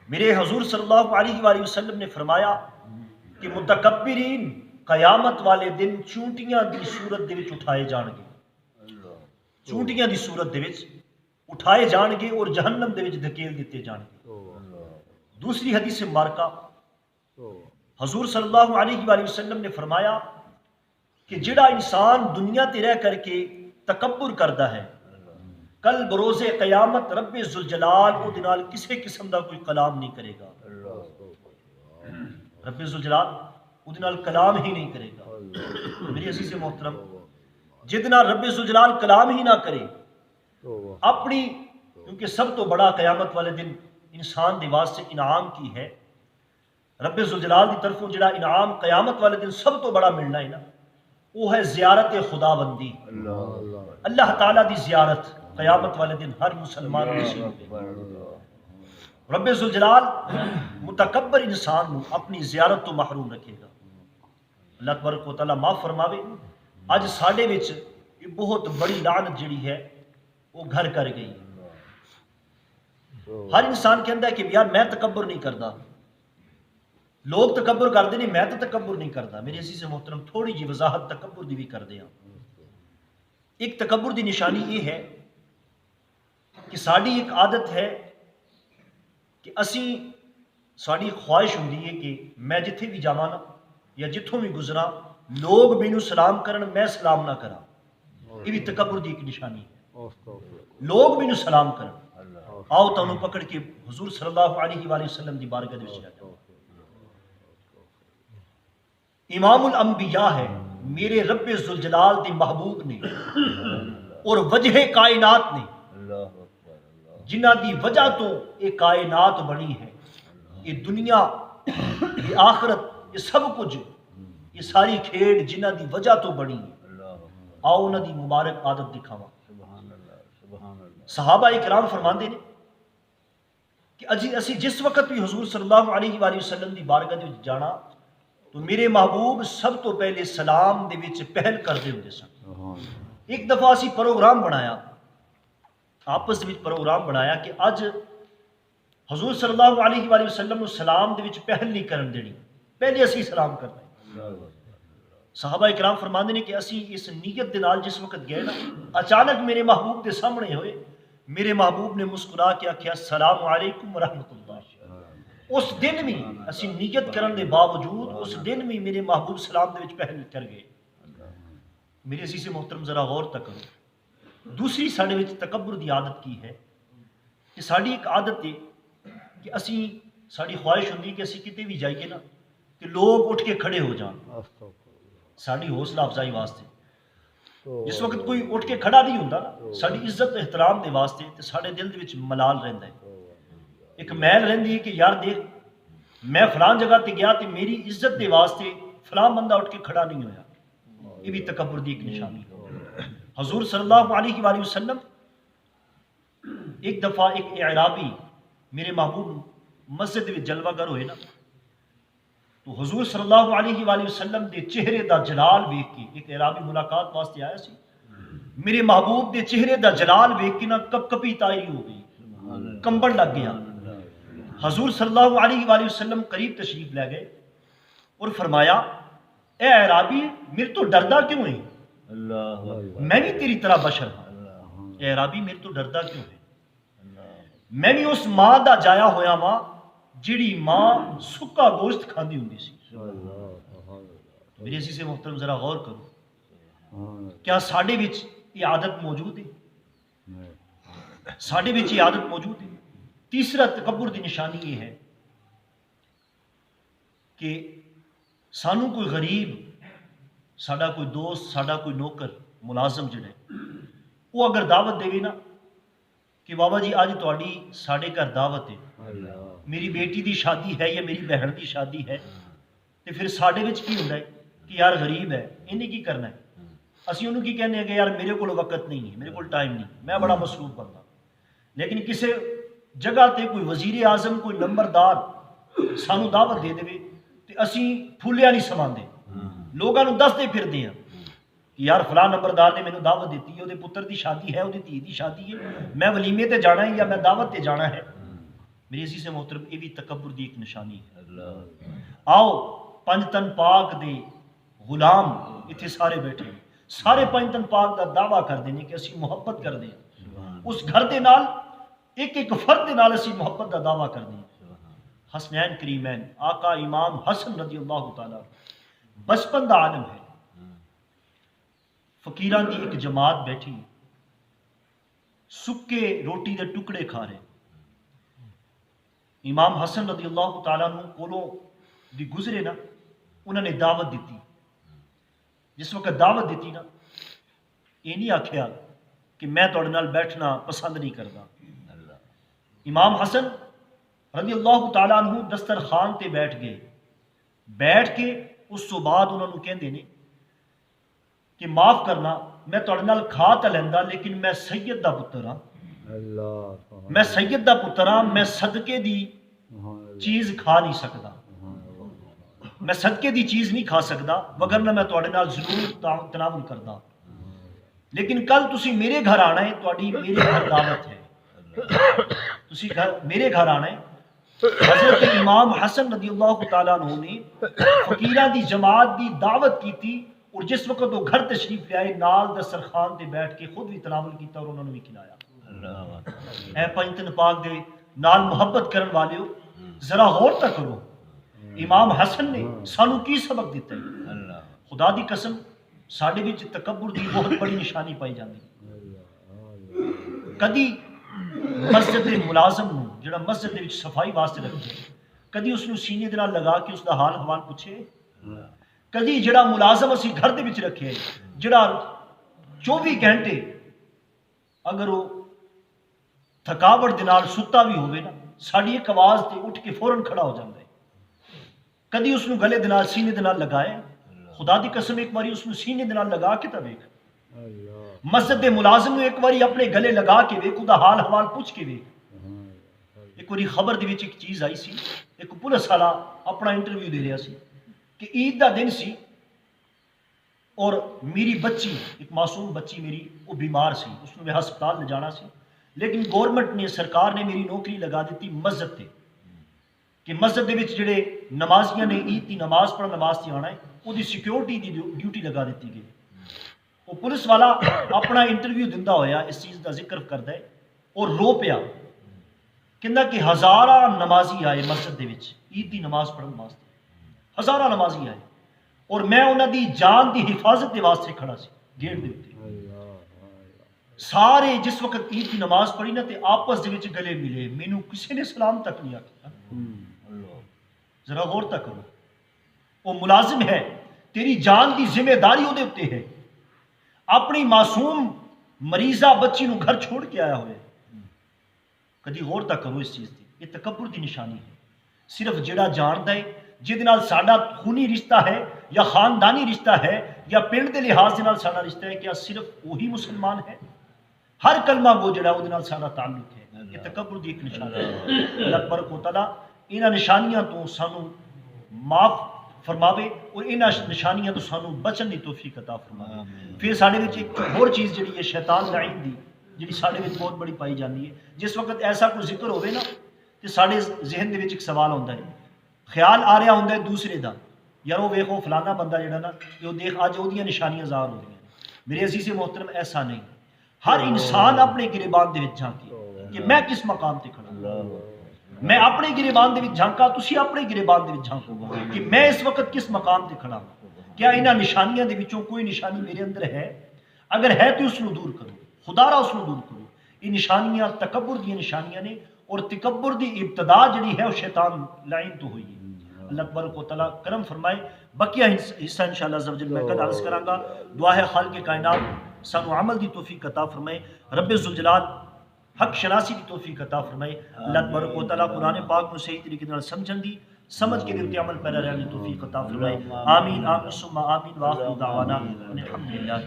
میرے حضور صلی اللہ علیہ وآلہ وسلم نے فرمایا کہ متکبرین قیامت والے دن چونٹیاں دی صورت دے وچ اٹھائے جان گے، چونٹیاں دی صورت دے وچ اٹھائے جان گے اور جہنم دے وچ دھکیل دیتے جان گے۔ دوسری حدیث مبارکہ حضور صلی اللہ علیہ وآلہ وسلم نے فرمایا کہ جڑا انسان دنیا تے رہ کر کے تکبر کردا ہے، کل بروز قیامت رب ذوالجلال او دے نال کسے قسم دا کوئی کلام نہیں کرے گا، رب ذوالجلال او دے نال کلام ہی نہیں کرے گا۔ میری عزیز محترم، جد نال رب ذوالجلال کلام ہی نہ کرے اپنی، کیونکہ سب تو بڑا قیامت والے دن انسان دی واسطے انعام کی ہے، رب ذوالجلال دی طرفوں جڑا انعام قیامت والے دن سب تو بڑا ملنا ہے نا، وہ ہے زیارت خدا بندی، اللہ تعالیٰ دی زیارت قیامت والے دن ہر مسلمان نصیب ہے۔ رب ذوالجلال متکبر انسان نو اپنی زیارت تو محروم رکھے گا۔ اللہ تبارک و تعالیٰ معاف فرماوے، اج ساڈے وچ یہ بہت بڑی لعنت جڑی ہے وہ گھر کر گئی۔ ہر انسان کہندا ہے کہ یار میں تکبر نہیں کردا، لوگ تکبر کرتے نہیں، میں تو تکبر نہیں کرتا۔ میرے عزیز محترم، تھوڑی جی وضاحت تکبر دی بھی کر دیا۔ ایک تکبر دی نشانی یہ ہے کہ ساری ایک عادت ہے کہ ساری خواہش ہوندی ہے کہ میں جتھے بھی جاواں نا یا جتھوں بھی گزراں لوگ مینوں سلام کرن، میں سلام نہ کراں۔ یہ بھی تکبر دی ایک نشانی ہے، لوگ مینوں سلام کرن۔ آؤ تانوں پکڑ کے حضور صلی اللہ علیہ وآلہ وسلم دی بارگاہ دے وچ لے جاؤ۔ امام الانبیاء ہے، میرے رب ذوالجلال دی محبوب نے اور وجہ کائنات نے، جنہ دی وجہ تو یہ کائنات بنی ہے، یہ دنیا، یہ آخرت، یہ سب کچھ، یہ ساری کھیڑ جنہ دی وجہ تو بنی ہے۔ آؤ انہاں دی مبارک عادت دکھاواں۔ صحابہ اکرام فرماندے نے کہ اسی جس وقت بھی حضور صلی اللہ علیہ وآلہ وسلم دی بارگاہ دے وچ جانا تو میرے محبوب سب تو پہلے سلام دے وچ پہل کردے ہوندے سن۔ ایک دفعہ اسی پروگرام بنایا، آپس وچ پروگرام بنایا کہ اج حضور صلی اللہ علیہ وآلہ وسلم نو سلام دے وچ پہل نہیں کرن دینی، پہلے اسی سلام کرنا۔ صحابہ اکرام فرماندے نے کہ اسی اس نیت دے نال جس وقت گئے نا، اچانک میرے محبوب دے سامنے ہوئے، میرے محبوب نے مسکرا کے آکھیا السلام علیکم ورحمۃ اللہ۔ اس دن بھی اسی نیت کرن دے باوجود اس دن بھی میرے محبوب سلام دے وچ پہل کر گئے۔ میرے عزیز محترم ذرا غور تک کرو۔ دوسری ساڈے وچ تکبر دی عادت کی ہے کہ ساڈی ایک عادت ہے کہ اسی، ساڈی خواہش ہوندی کہ اسی کتے بھی جائیے نا کہ لوگ اٹھ کے کھڑے ہو جان، ساڈی حوصلہ افزائی واسطے۔ جس وقت کوئی اٹھ کے کھڑا نہیں ہوندا ساڈی عزت احترام دے واسطے تے ساڈے دل دے وچ ملال رہندا ہے، ایک میل رہندی ہے کہ یار دیکھ میں فلان جگہ تے گیا تے میری عزت دے واسطے فلان بندہ اٹھ کے کھڑا نہیں ہویا۔ یہ بھی تکبر دی ایک نشانی ہے۔ حضور صلی اللہ علیہ وآلہ وسلم ایک دفعہ ایک اعرابی میرے محبوب مسجد وچ جلوہ گر ہوئے نا، تو حضور صلی اللہ علیہ وآلہ وسلم دے چہرے دا جلال ویکھ کے، ایک اعرابی ملاقات واسطے آیا سی، میرے محبوب دے چہرے دا جلال ویکھ کے نا کپ کپی طائری ہو گئی، کمبن لگ گیا۔ حضور صلی اللہ علیہ وآلہ وسلم قریب تشریف لے گئے اور فرمایا اے اعرابی میرے تو ڈردا کیوں ہے؟ میں بھی تیری طرح بشر ہوں۔ اے اعرابی میرے تو ڈردا کیوں ہے؟ میں بھی اس ماں دا جایا ہویا ماں جیڑی ماں سکا گوشت کھاندی ہوندی سی۔ میرے عزیز محترم ذرا غور کرو، کیا ساڈے وچ یہ عادت موجود ہے؟ ساڈے وچ یہ عادت موجود ہے۔ تیسرا تکبر دی نشانی یہ ہے کہ سانو کوئی غریب، ساڈا کوئی دوست، ساڈا کوئی نوکر ملازم جڑا ہے، وہ اگر دعوت دے نا کہ بابا جی آج تہاڈی ساڈے گھر دعوت ہے، میری بیٹی دی شادی ہے یا میری بہن دی شادی ہے، تو پھر ساڈے وچ کی ہوندا ہے کہ یار غریب ہے، انہیں کی کرنا ہے؟ اسی انہوں کی کہنے ہیں کہ یار میرے کو وقت نہیں ہے، میرے کو ٹائم نہیں، میں بڑا مصروف بندہ۔ لیکن کسی جگہ تے کوئی وزیر اعظم، کوئی نمبردار سانو دعوت دے دے تو اسی پھولیا نہیں سماندے، لوگوں دستے پھردے ہیں کہ یار فلاں نمبردار نے مینوں دعوت دیتی ہے، وہ پتر دی شادی ہے، وہ دھی دی شادی ہے، میں ولیمے تے جانا ہے یا میں دعوت تے جانا ہے۔ میرے عزیز محترم یہ بھی تکبر دی ایک نشانی ہے۔ آؤ پنج تن پاک دے غلام اتنے سارے بیٹھے ہیں، سارے پنج تن پاک دا دعویٰ کر دیں کہ اسی محبت کر دیں، اس گھر دے نال ایک ایک فرد دے نال اسی محبت دا دعویٰ کر دیں۔ حسنین کریمین آقا امام حسن رضی اللہ تعالیٰ بچپن دا عالم ہے، فقیران دی ایک جماعت بیٹھی سکے روٹی دے ٹکڑے کھا رہے، امام حسن رضی اللہ تعالیٰ عنہ کولوں دی گزرے نا، انہوں نے دعوت دیتی۔ جس وقت دعوت دیتی نا، یہ نہیں آکھیا کہ میں تہاڈے نال بیٹھنا پسند نہیں کرتا۔ امام حسن رضی اللہ تعالیٰ عنہ دسترخوان تے بیٹھ گئے، بیٹھ کے اس تو بعد انہوں نے کہندے نے کہ معاف کرنا میں تہاڈے نال کھا تا لیندا لیکن میں سید دا پتر ہاں، میں سید دا پتر ہاں، میں صدقے دی چیز کھا نہیں سکتا، میں صدقے دی چیز نہیں کھا سکتا، وگرنہ میں تہاڈے نال ضرور تناول کردا، لیکن کل تسی میرے گھر آنا ہے، تہاڈی میرے گھر دعوت ہے، تسی میرے گھر آنا ہے۔ حضرت امام حسن رضی اللہ تعالیٰ عنہ نے فقیران دی جماعت دی دعوت کی تھی، اور جس وقت وہ گھر تشریف لے آئے نال دسترخوان تے بیٹھ کے خود بھی تناول کیتا اور انہوں نے بھی کھلایا۔ اے پنجتن پاک دے نال محبت کرن والیو ذرا غور تک کرو، امام حسن نے سانو کی سبق دیتا ہے؟ خدا دی قسم ساڈے وچ تکبر دی بہت بڑی نشانی پائی جاندی۔ کدی مسجد دے ملازم نو جڑا مسجد دے وچ صفائی واسطے رکھے، کدی اس نو سینے دے نال لگا کے اس دا حال حوال پوچھے؟ کدی جڑا ملازم اسی گھر دے وچ رکھے جڑا 24 گھنٹے اگر وہ تھکاوٹ دے نال ستا بھی ہوئے نا، ساڈی ایک آواز تے اٹھ کے فوراً کھڑا ہو جاندا ہے، کدی اس نو گلے دے نال سینے دے نال لگائے؟ خدا دی قسم ایک باری اس نو سینے دے نال لگا کے تا ویکھ، مسجد دے ملازم نو ایک باری اپنے گلے لگا کے ویکھ، دا حال حوال پوچھ کے ویکھ۔ ایک باری خبر دے وچ ایک چیز آئی سی، ایک پولیس والا اپنا انٹرویو دے رہا سی کہ عید دا دن سی اور میری بچی ایک معصوم بچی میری وہ بیمار سی، اس میں ہسپتال لے جانا سی، لیکن گورنمنٹ نے سرکار نے میری نوکری لگا دیتی مسجد تے کہ مسجد دے وچ جڑے نمازیاں نے عید دی نماز پڑھن نماز تے آنا ہے، وہ دی سیکیورٹی دی ڈیوٹی لگا دیتی گئی۔ وہ پولیس والا اپنا انٹرویو دیندا ہویا اس چیز دا ذکر کردا ہے اور رو پیا، کہندا کہ ہزارہ نمازی آئے مسجد دے وچ عید دی نماز پڑھن واسطے، ہزارہ نمازی آئے اور میں انہاں دی جان دی حفاظت دے واسطے کھڑا سی گیٹ دے اوتے۔ سارے جس وقت عید کی نماز پڑھی نا تے آپس دے وچ گلے ملے، مینوں کسی نے سلام تک نہیں آکھیا۔ ذرا غور تک کرو، وہ ملازم ہے، تیری جان دی ذمہ داری وہ تے ہے، اپنی معصوم مریضہ بچی نو گھر چھوڑ کے آیا ہوئے، کدی غور تک کرو اس چیز دی، یہ تکبر دی نشانی ہے۔ صرف جڑا جاندا ہے جہدے نال ساڈا خونی رشتہ ہے یا خاندانی رشتہ ہے یا پنڈ دے لحاظ دے نال ساڈا رشتہ ہے، کیا صرف وہی مسلمان ہے؟ ہر کلمہ گو جڑا وہ دے نال ساڈا تعلق ہے، یہ تکبر دی ایک نشانی ہے۔ اللہ تبارک و تعالیٰ انہاں نشانیاں تو سانو معاف فرماوے اور انہاں نشانیاں تو سانو بچن دی توفیق عطا فرماوے۔ پھر ساڈے وچ ایک اور چیز جڑی ہے شیطان لعین دی جڑی ساڈے وچ بہت بڑی پائی جاندی ہے، جس وقت ایسا کوئی ذکر ہوئے نا تے ساڈے ذہن دے وچ ایک سوال ہوندا ہے، خیال آ رہا ہوندا ہے دوسرے دا، یار وہ ویکھو فلانا بندہ جڑا نا یہ دیکھ اج اودیاں نشانیاں ظاہر ہو رہی ہیں۔ میرے عزیز محترم ایسا نہیں، ہر انسان اپنے گریبان دے وچ جھانکے کہ میں کس مقام تے کھڑا ہوں، میں اپنے گریبان دے وچ جھانکا، تسی اپنے گریبان دے وچ جھانکو کہ میں اس وقت کس مقام تے کھڑا ہوں، کیا انہاں نشانیاں دے وچوں کوئی نشانی میرے اندر ہے؟ اگر ہے تو اس نو دور کرو، خدا را اس نو دور کرو۔ یہ نشانیاں تکبر دی نشانیاں نے، اور تکبر دی ابتدا جڑی ہے وہ شیطان لعین تو ہوئی ہے۔ اللہ تبارک و تعالیٰ کرم فرمائے، بقیہ حصہ انشاءاللہ عز و جل میں کل عرض کراں گا۔ دعا ہے خالق کائنات سانو عمل دی توفیق عطا فرمائے، رب ذوالجلال حق شناسی دی توفیق عطا فرمائے۔ اللہ تبارک و تعالیٰ قرآن پاک کو صحیح طریقے نال سمجھن دی، سمجھ کے دے عمل پیرا رہن دی توفیق عطا فرمائے۔ آمین آمین ثم آمین، وآخر دعوانا الحمدللہ۔